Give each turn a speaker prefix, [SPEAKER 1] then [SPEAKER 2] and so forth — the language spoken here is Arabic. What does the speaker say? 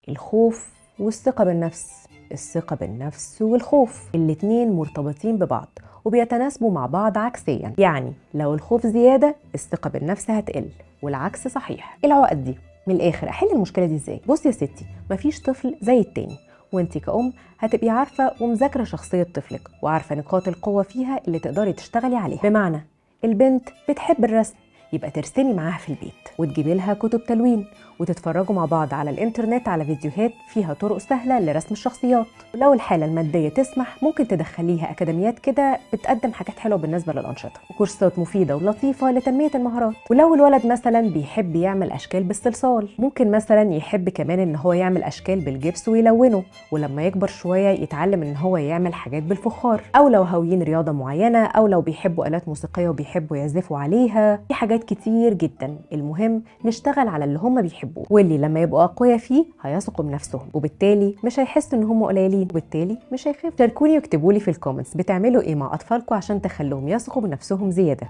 [SPEAKER 1] الخوف والثقة بالنفس. الثقة بالنفس والخوف الاتنين مرتبطين ببعض وبيتناسبوا مع بعض عكسيا، يعني لو الخوف زيادة الثقة بالنفس هتقل، والعكس صحيح. ايه العقد دي؟ من الاخر احل المشكلة دي ازاي؟ بصي يا ستي، مفيش طفل زي التاني، وانتي كأم هتبقي عارفة ومذاكرة شخصية طفلك وعارفة نقاط القوة فيها اللي تقدري تشتغلي عليها. بمعنى البنت بتحب الرسم، يبقى ترسمي معاها في البيت وتجيبي لها كتب تلوين وتتفرجوا مع بعض على الانترنت على فيديوهات فيها طرق سهلة لرسم الشخصيات. ولو الحالة المادية تسمح ممكن تدخليها أكاديميات كده بتقدم حاجات حلوة بالنسبة للأنشطة وكورسات مفيدة ولطيفة لتنمية المهارات. ولو الولد مثلا بيحب يعمل أشكال بالصلصال ممكن مثلا يحب كمان إن هو يعمل أشكال بالجبس ويلونه، ولما يكبر شوية يتعلم إن هو يعمل حاجات بالفخار. أو لو هاويين رياضة معينة أو لو بيحبوا آلات موسيقية وبيحبوا يعزفوا عليها، في حاجات كتير جدا. المهم نشتغل على اللي هم بيحبوه واللي لما يبقوا أقوياء فيه هيثقوا بنفسهم، وبالتالي مش هيحسوا إن هم قليلين، وبالتالي مش هيخافوا. شاركوني واكتبوا لي في الكومنتس بتعملوا إيه مع أطفالكم عشان تخلوهم يثقوا بنفسهم زيادة.